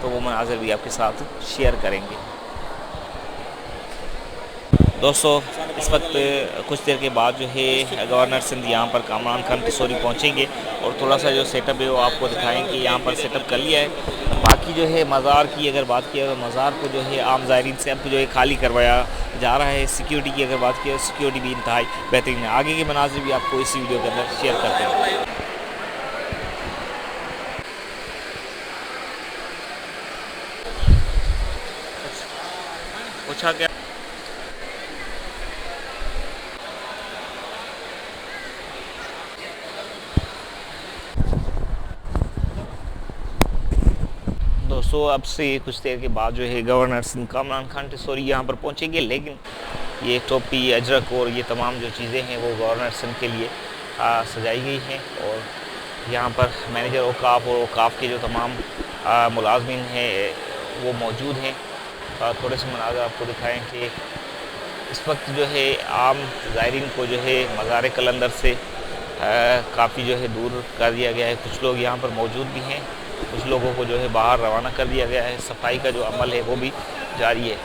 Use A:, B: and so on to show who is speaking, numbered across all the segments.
A: تو وہ مناظر بھی آپ کے ساتھ شیئر کریں گے۔ دوستو اس وقت کچھ دیر کے بعد جو ہے گورنر سندھ یہاں پر کامران خان ٹسوری پہنچیں گے اور تھوڑا سا جو سیٹ اپ ہے وہ آپ کو دکھائیں کہ یہاں پر سیٹ اپ کر لیا ہے۔ باقی جو ہے مزار کی اگر بات کیا تو مزار کو جو ہے عام زائرین سے اب جو ہے خالی کروایا جا رہا ہے۔ سیکیورٹی کی اگر بات کیا تو سیکیورٹی بھی انتہائی بہترین ہے۔ آگے کے مناظر بھی آپ کو اسی ویڈیو کے اندر شیئر کرتے ہیں۔ پوچھا کیا دوستو اب سے کچھ دیر کے بعد جو ہے گورنر سندھ کامران خان ٹسوری یہاں پر پہنچیں گے، لیکن یہ ٹوپی اجرک اور یہ تمام جو چیزیں ہیں وہ گورنر سندھ کے لیے سجائی گئی ہیں، اور یہاں پر مینیجر اوقاف اور اوقاف کے جو تمام ملازمین ہیں وہ موجود ہیں۔ تھوڑے سے مناظر آپ کو دکھائیں کہ اس وقت جو ہے عام زائرین کو جو ہے مزار قلندر سے کافی جو ہے دور کر دیا گیا ہے۔ کچھ لوگ یہاں پر موجود بھی ہیں، کچھ لوگوں کو جو ہے باہر روانہ کر دیا گیا ہے۔ صفائی کا جو عمل ہے وہ بھی جاری ہے۔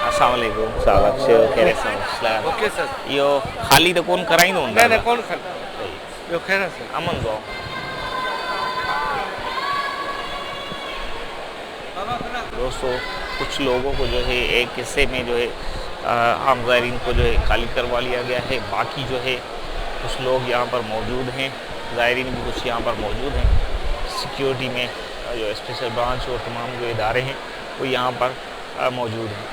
A: السلام علیکم صاحب سے خیریت سے
B: اوکے سر
A: یہ خالی تو کون کرائی دوں
B: نہیں کون خیر جو خیر ہے سر
A: امن کو دوستو کچھ لوگوں کو جو ہے ایک حصے میں جو ہے عام زائرین کو جو ہے خالی کروا لیا گیا ہے، باقی جو ہے کچھ لوگ یہاں پر موجود ہیں، زائرین بھی کچھ یہاں پر موجود ہیں۔ سیکیورٹی میں جو اسپیشل برانچ اور تمام جو ادارے ہیں وہ یہاں پر موجود ہیں۔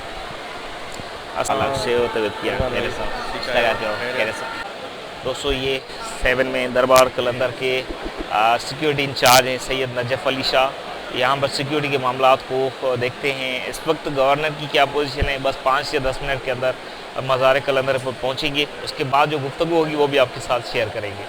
A: السلام سے طبیعت کیا میرے ساتھ لگاتے ہو میرے ساتھ دوستو یہ 7 میں دربار قلندر کے سیکیورٹی انچارج ہیں سید نجف علی شاہ، یہاں پر سیکیورٹی کے معاملات کو دیکھتے ہیں۔ اس وقت گورنر کی کیا پوزیشن ہے، بس 5 یا 10 منٹ کے اندر مزار قلندر پر پہنچیں گے، اس کے بعد جو گفتگو ہوگی وہ بھی آپ کے ساتھ شیئر کریں گے۔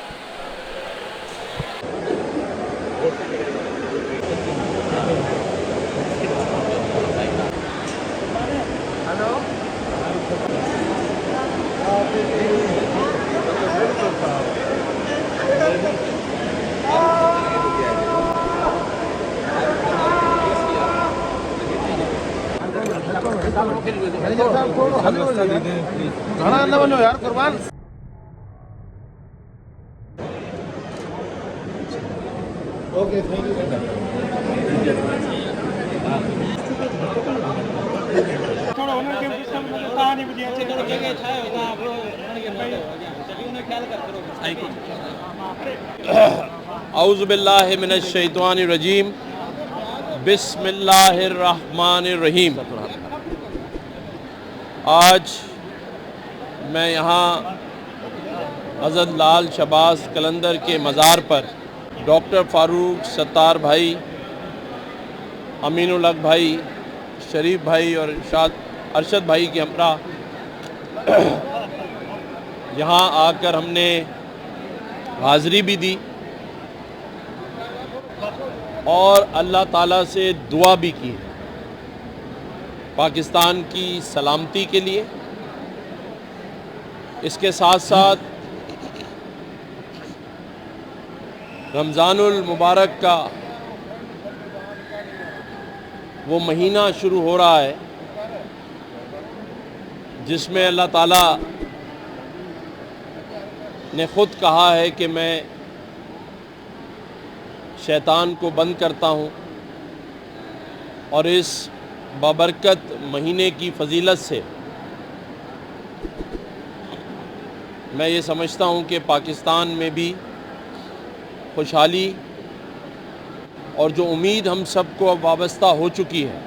B: یار قربان اعوذ باللہ من الشیطان الرجیم بسم اللہ الرحمن الرحیم۔ آج میں یہاں حضرت لال شہباز قلندر کے مزار پر ڈاکٹر فاروق ستار بھائی، امین الحق بھائی، شریف بھائی اور ارشد بھائی کے ہمراہ یہاں آ کر ہم نے حاضری بھی دی اور اللہ تعالیٰ سے دعا بھی کی پاکستان کی سلامتی کے لیے۔ اس کے ساتھ ساتھ رمضان المبارک کا وہ مہینہ شروع ہو رہا ہے جس میں اللہ تعالیٰ نے خود کہا ہے کہ میں شیطان کو بند کرتا ہوں، اور اس بابرکت مہینے کی فضیلت سے میں یہ سمجھتا ہوں کہ پاکستان میں بھی خوشحالی اور جو امید ہم سب کو اب وابستہ ہو چکی ہے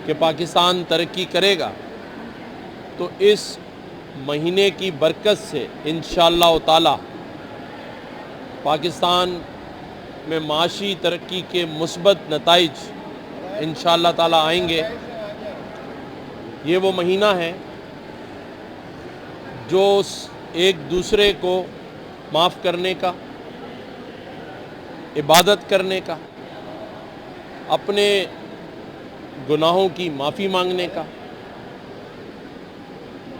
B: کہ پاکستان ترقی کرے گا، تو اس مہینے کی برکت سے انشاءاللہ تعالی پاکستان میں معاشی ترقی کے مثبت نتائج انشاءاللہ تعالی آئیں گے۔ یہ وہ مہینہ ہے جو ایک دوسرے کو معاف کرنے کا، عبادت کرنے کا، اپنے گناہوں کی معافی مانگنے کا۔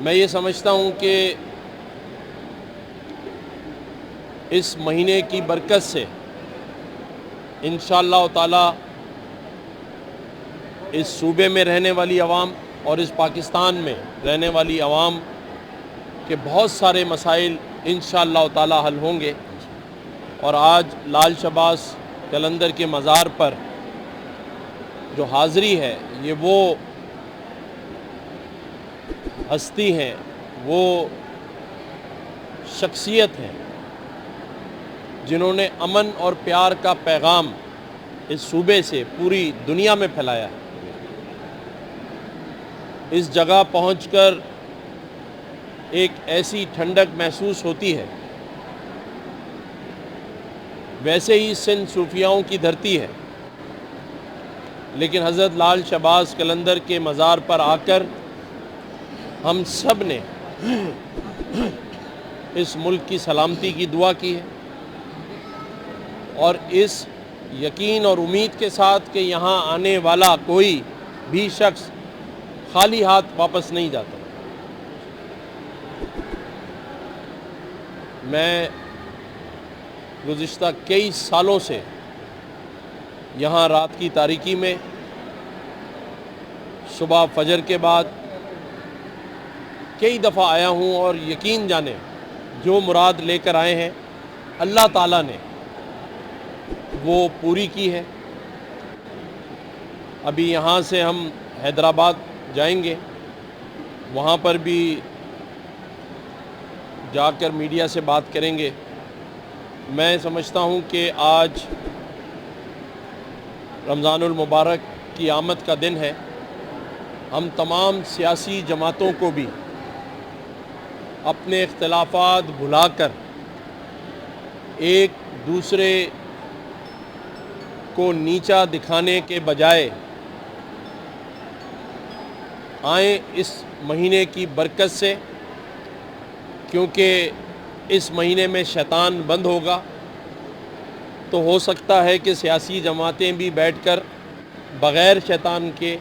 B: میں یہ سمجھتا ہوں کہ اس مہینے کی برکت سے انشاءاللہ تعالی اس صوبے میں رہنے والی عوام اور اس پاکستان میں رہنے والی عوام کے بہت سارے مسائل انشاءاللہ تعالی حل ہوں گے. اور آج لال شہباز قلندر کے مزار پر جو حاضری ہے یہ وہ ہستی ہیں، وہ شخصیت ہیں جنہوں نے امن اور پیار کا پیغام اس صوبے سے پوری دنیا میں پھیلایا ہے. اس جگہ پہنچ کر ایک ایسی ٹھنڈک محسوس ہوتی ہے. ویسے ہی سندھ صوفیاؤں کی دھرتی ہے، لیکن حضرت لال شہباز قلندر کے مزار پر آ کر ہم سب نے اس ملک کی سلامتی کی دعا کی ہے، اور اس یقین اور امید کے ساتھ کہ یہاں آنے والا کوئی بھی شخص خالی ہاتھ واپس نہیں جاتا. میں گزشتہ کئی سالوں سے یہاں رات کی تاریکی میں صبح فجر کے بعد کئی دفعہ آیا ہوں، اور یقین جانیں جو مراد لے کر آئے ہیں اللہ تعالیٰ نے وہ پوری کی ہے. ابھی یہاں سے ہم حیدرآباد جائیں گے، وہاں پر بھی جا کر میڈیا سے بات کریں گے. میں سمجھتا ہوں کہ آج رمضان المبارک کی آمد کا دن ہے. ہم تمام سیاسی جماعتوں کو بھی اپنے اختلافات بھلا کر ایک دوسرے کو نیچا دکھانے کے بجائے آئیں اس مہینے کی برکت سے، کیونکہ اس مہینے میں شیطان بند ہوگا، تو ہو سکتا ہے کہ سیاسی جماعتیں بھی بیٹھ کر بغیر شیطان کے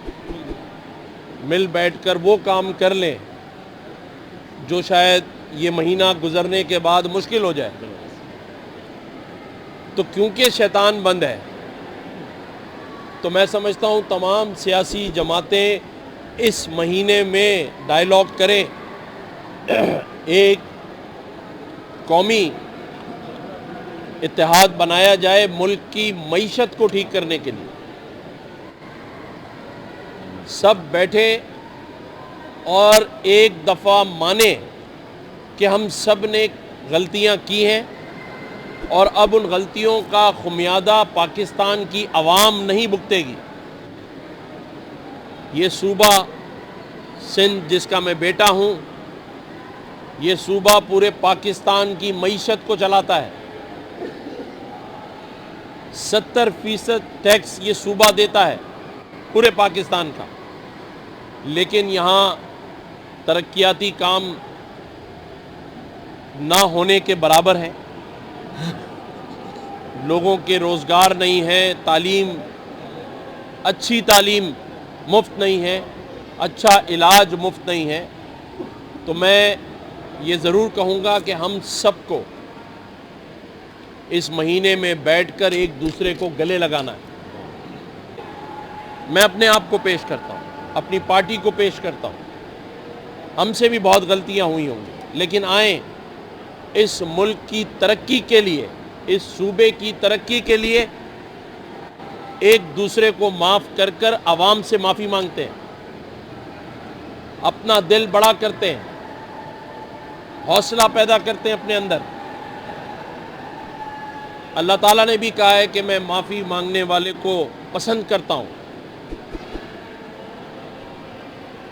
B: مل بیٹھ کر وہ کام کر لیں جو شاید یہ مہینہ گزرنے کے بعد مشکل ہو جائے. تو کیونکہ شیطان بند ہے تو میں سمجھتا ہوں تمام سیاسی جماعتیں اس مہینے میں ڈائیلاگ کریں، ایک قومی اتحاد بنایا جائے ملک کی معیشت کو ٹھیک کرنے کے لیے. سب بیٹھے اور ایک دفعہ مانیں کہ ہم سب نے غلطیاں کی ہیں، اور اب ان غلطیوں کا خمیادہ پاکستان کی عوام نہیں بھگتے گی. یہ صوبہ سندھ جس کا میں بیٹا ہوں، یہ صوبہ پورے پاکستان کی معیشت کو چلاتا ہے. 70% ٹیکس یہ صوبہ دیتا ہے پورے پاکستان کا، لیکن یہاں ترقیاتی کام نہ ہونے کے برابر ہیں. لوگوں کے روزگار نہیں ہے، تعلیم، اچھی تعلیم مفت نہیں ہے، اچھا علاج مفت نہیں ہے. تو میں یہ ضرور کہوں گا کہ ہم سب کو اس مہینے میں بیٹھ کر ایک دوسرے کو گلے لگانا ہے. میں اپنے آپ کو پیش کرتا ہوں، اپنی پارٹی کو پیش کرتا ہوں. ہم سے بھی بہت غلطیاں ہوئی ہوں گی، لیکن آئیں اس ملک کی ترقی کے لیے، اس صوبے کی ترقی کے لیے ایک دوسرے کو معاف کر کر عوام سے معافی مانگتے ہیں، اپنا دل بڑا کرتے ہیں، حوصلہ پیدا کرتے ہیں اپنے اندر. اللہ تعالیٰ نے بھی کہا ہے کہ میں معافی مانگنے والے کو پسند کرتا ہوں.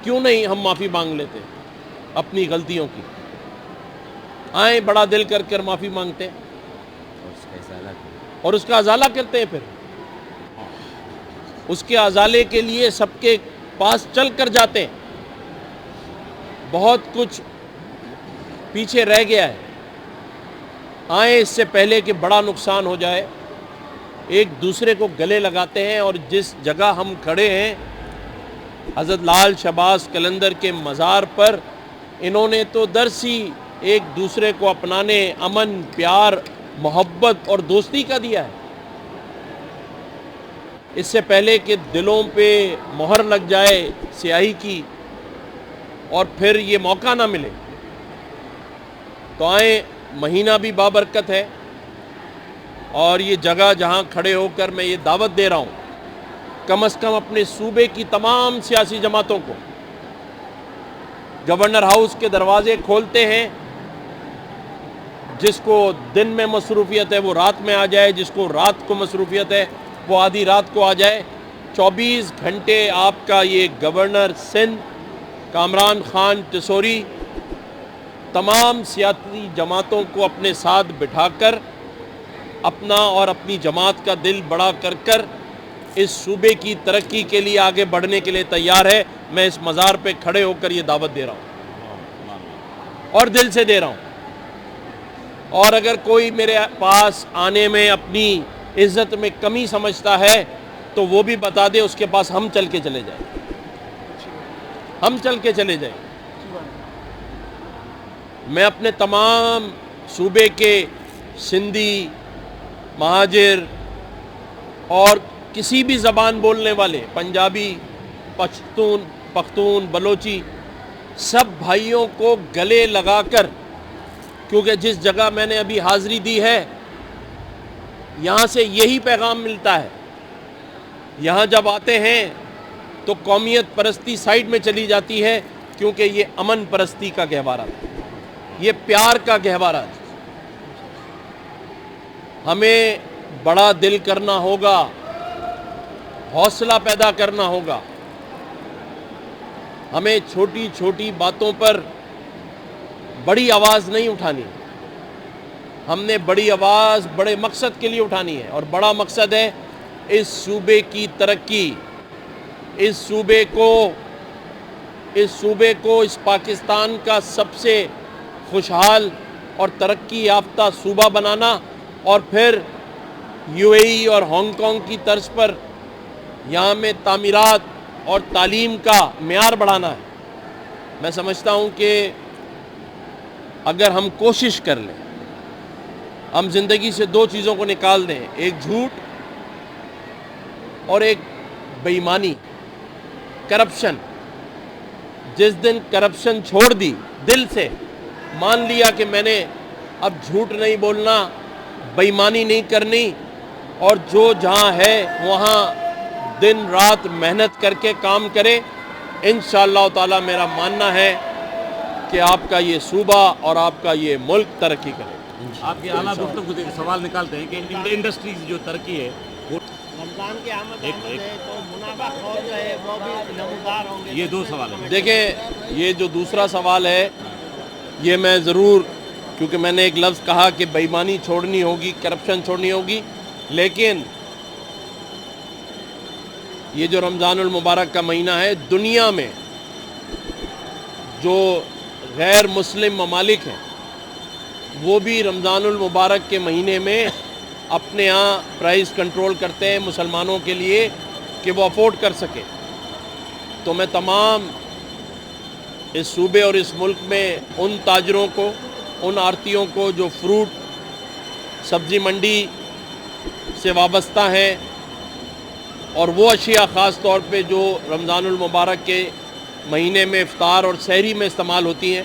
B: کیوں نہیں ہم معافی مانگ لیتے اپنی غلطیوں کی؟ آئیں بڑا دل کر کر معافی مانگتے ہیں اور اس کا ازالہ کرتے ہیں. پھر اس کے ازالے کے لیے سب کے پاس چل کر جاتے ہیں. بہت کچھ پیچھے رہ گیا ہے. آئیں اس سے پہلے کہ بڑا نقصان ہو جائے ایک دوسرے کو گلے لگاتے ہیں. اور جس جگہ ہم کھڑے ہیں حضرت لال شہباز قلندر کے مزار پر، انہوں نے تو درسی ایک دوسرے کو اپنانے، امن، پیار، محبت اور دوستی کا دیا ہے. اس سے پہلے کہ دلوں پہ مہر لگ جائے سیاہی کی اور پھر یہ موقع نہ ملے، تو آئیں، مہینہ بھی بابرکت ہے، اور یہ جگہ جہاں کھڑے ہو کر میں یہ دعوت دے رہا ہوں کم از کم اپنے صوبے کی تمام سیاسی جماعتوں کو گورنر ہاؤس کے دروازے کھولتے ہیں. جس کو دن میں مصروفیت ہے وہ رات میں آ جائے، جس کو رات کو مصروفیت ہے وہ آدھی رات کو آ جائے. 24 گھنٹے آپ کا یہ گورنر سندھ کامران خان ٹسوری تمام سیاسی جماعتوں کو اپنے ساتھ بٹھا کر اپنا اور اپنی جماعت کا دل بڑا کر کر اس صوبے کی ترقی کے لیے آگے بڑھنے کے لیے تیار ہے. میں اس مزار پہ کھڑے ہو کر یہ دعوت دے رہا ہوں اور دل سے دے رہا ہوں. اور اگر کوئی میرے پاس آنے میں اپنی عزت میں کمی سمجھتا ہے تو وہ بھی بتا دے، اس کے پاس ہم چل کے چلے جائیں، ہم چل کے چلے جائیں. میں اپنے تمام صوبے کے سندھی، مہاجر اور کسی بھی زبان بولنے والے، پنجابی، پختون، بلوچی، سب بھائیوں کو گلے لگا کر، کیونکہ جس جگہ میں نے ابھی حاضری دی ہے یہاں سے یہی پیغام ملتا ہے. یہاں جب آتے ہیں تو قومیت پرستی سائیڈ میں چلی جاتی ہے، کیونکہ یہ امن پرستی کا گہوارہ ہے، یہ پیار کا گہوارہ ہے. ہمیں بڑا دل کرنا ہوگا، حوصلہ پیدا کرنا ہوگا. ہمیں چھوٹی چھوٹی باتوں پر بڑی آواز نہیں اٹھانی. ہم نے بڑی آواز بڑے مقصد کے لیے اٹھانی ہے، اور بڑا مقصد ہے اس صوبے کی ترقی. اس صوبے کو اس پاکستان کا سب سے خوشحال اور ترقی یافتہ صوبہ بنانا، اور پھر UAE اور ہانگ کانگ کی طرز پر یہاں میں تعمیرات اور تعلیم کا معیار بڑھانا ہے. میں سمجھتا ہوں کہ اگر ہم کوشش کر لیں، ہم زندگی سے 2 چیزوں کو نکال دیں، ایک جھوٹ اور ایک بے ایمانی، کرپشن. جس دن کرپشن چھوڑ دی، دل سے مان لیا کہ میں نے اب جھوٹ نہیں بولنا، بے ایمانی نہیں کرنی، اور جو جہاں ہے وہاں دن رات محنت کر کے کام کرے، انشاءاللہ تعالی میرا ماننا ہے کہ آپ کا یہ صوبہ اور آپ کا یہ ملک ترقی کرے.
C: آپ کی اعلیٰ گفتگو سے سوال نکالتے ہیں کہ انڈسٹریز جو ترقی ہے وہ
D: رمضان کی آمد ہے تو منافع خور جو ہے وہ بھی نمودار ہوں گے.
C: یہ 2 سوال ہیں.
B: دیکھیں، یہ جو دوسرا سوال ہے یہ میں ضرور، کیونکہ میں نے ایک لفظ کہا کہ بے ایمانی چھوڑنی ہوگی، کرپشن چھوڑنی ہوگی، لیکن یہ جو رمضان المبارک کا مہینہ ہے، دنیا میں جو غیر مسلم ممالک ہیں وہ بھی رمضان المبارک کے مہینے میں اپنے ہاں پرائز کنٹرول کرتے ہیں مسلمانوں کے لیے کہ وہ افورڈ کر سکے. تو میں تمام اس صوبے اور اس ملک میں ان تاجروں کو، ان آڑتیوں کو جو فروٹ سبزی منڈی سے وابستہ ہیں، اور وہ اشیاء خاص طور پہ جو رمضان المبارک کے مہینے میں افطار اور سحری میں استعمال ہوتی ہیں،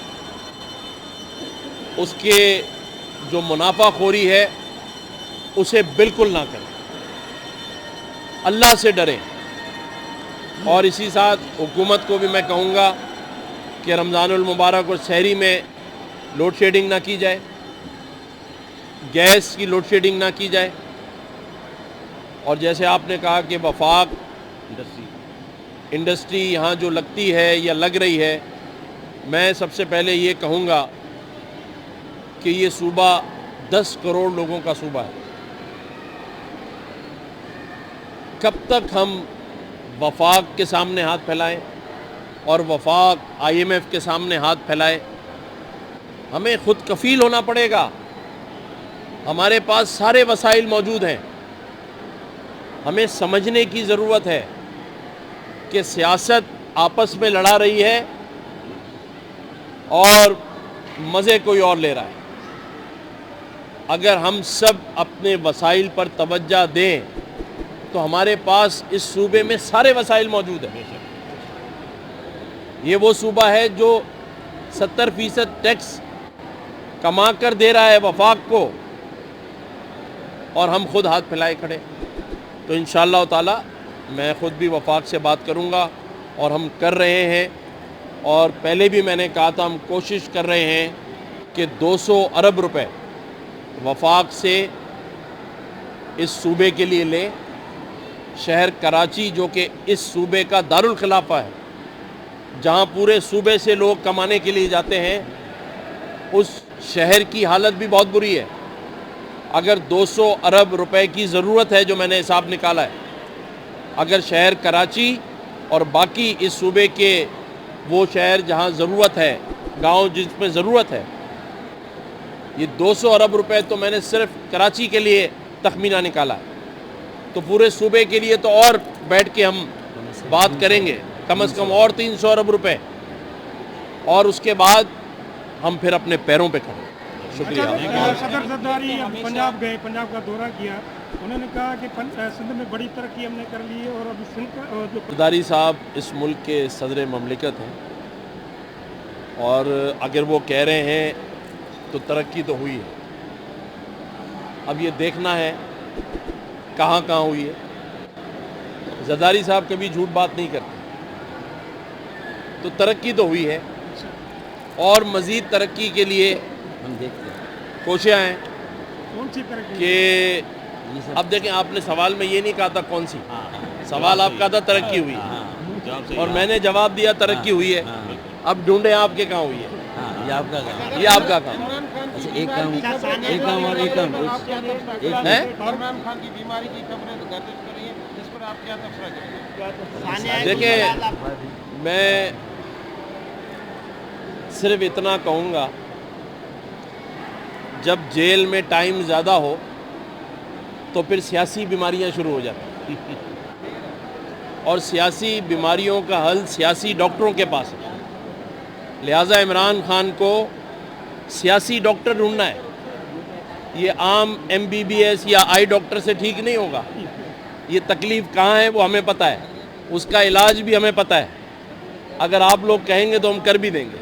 B: اس کے جو منافع خوری ہے اسے بالکل نہ کریں، اللہ سے ڈریں. اور اسی ساتھ حکومت کو بھی میں کہوں گا کہ رمضان المبارک اور سحری میں لوڈ شیڈنگ نہ کی جائے، گیس کی لوڈ شیڈنگ نہ کی جائے. اور جیسے آپ نے کہا کہ وفاق انڈسٹری یہاں جو لگتی ہے یا لگ رہی ہے، میں سب سے پہلے یہ کہوں گا کہ یہ صوبہ 10 کروڑ لوگوں کا صوبہ ہے. کب تک ہم وفاق کے سامنے ہاتھ پھیلائیں اور وفاق IMF کے سامنے ہاتھ پھیلائے؟ ہمیں خود کفیل ہونا پڑے گا. ہمارے پاس سارے وسائل موجود ہیں. ہمیں سمجھنے کی ضرورت ہے کہ سیاست آپس میں لڑا رہی ہے اور مزے کوئی اور لے رہا ہے. اگر ہم سب اپنے وسائل پر توجہ دیں تو ہمارے پاس اس صوبے میں سارے وسائل موجود ہیں. یہ وہ صوبہ ہے جو 70% ٹیکس کما کر دے رہا ہے وفاق کو، اور ہم خود ہاتھ پھیلائے کھڑے. تو انشاءاللہ تعالی میں خود بھی وفاق سے بات کروں گا، اور ہم کر رہے ہیں، اور پہلے بھی میں نے کہا تھا ہم کوشش کر رہے ہیں کہ 200 ارب روپے وفاق سے اس صوبے کے لیے لیں. شہر کراچی جو کہ اس صوبے کا دارالخلافہ ہے، جہاں پورے صوبے سے لوگ کمانے کے لیے جاتے ہیں، اس شہر کی حالت بھی بہت بری ہے. اگر 200 ارب روپے کی ضرورت ہے، جو میں نے حساب نکالا ہے، اگر شہر کراچی اور باقی اس صوبے کے وہ شہر جہاں ضرورت ہے، گاؤں جس میں ضرورت ہے، یہ 200 ارب روپے تو میں نے صرف کراچی کے لیے تخمینہ نکالا ہے. تو پورے صوبے کے لیے تو اور بیٹھ کے ہم بات کریں گے، کم از کم اور 300 ارب روپے، اور اس کے بعد ہم پھر اپنے پیروں پہ کھڑے. شکریہ.
E: صدر زرداری پنجاب گئے، پنجاب کا دورہ کیا، انہوں نے کہا کہ سندھ میں بڑی ترقی ہم نے کر لی ہے، اور ابھی سندھ کا جو
B: زرداری صاحب اس ملک کے صدر مملکت ہیں، اور اگر وہ کہہ رہے ہیں تو ترقی تو ہوئی ہے. اب یہ دیکھنا ہے کہاں کہاں ہوئی ہے. زرداری صاحب کبھی جھوٹ بات نہیں کرتے. تو ترقی تو ہوئی ہے، اور مزید ترقی کے لیے کوششیں ہیں
E: کون سی ترقی؟
B: کہ اب دیکھیں، آپ نے سوال میں یہ نہیں کہا تھا کون سی، سوال آپ کا تھا ترقی ہوئی ہے، اور میں نے جواب دیا ترقی ہوئی ہے. اب ڈھونڈیں آپ کے کہاں ہوئی ہے. یہ آپ کا کام
D: ایک کام اور ایک کام
B: ہے.
E: عمران خان کی بیماری کی خبریں گردش کر رہی ہیں، اس پر آپ کیا تبصرہ کریں؟
B: دیکھیں، میں صرف اتنا کہوں گا، جب جیل میں ٹائم زیادہ ہو تو پھر سیاسی بیماریاں شروع ہو جاتی ہیں، اور سیاسی بیماریوں کا حل سیاسی ڈاکٹروں کے پاس ہے. لہٰذا عمران خان کو سیاسی ڈاکٹر ڈھونڈنا ہے. یہ عام MBBS یا آئی ڈاکٹر سے ٹھیک نہیں ہوگا. یہ تکلیف کہاں ہے وہ ہمیں پتہ ہے، اس کا علاج بھی ہمیں پتہ ہے. اگر آپ لوگ کہیں گے تو ہم کر بھی دیں گے.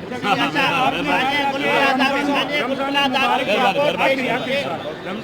E: رمضان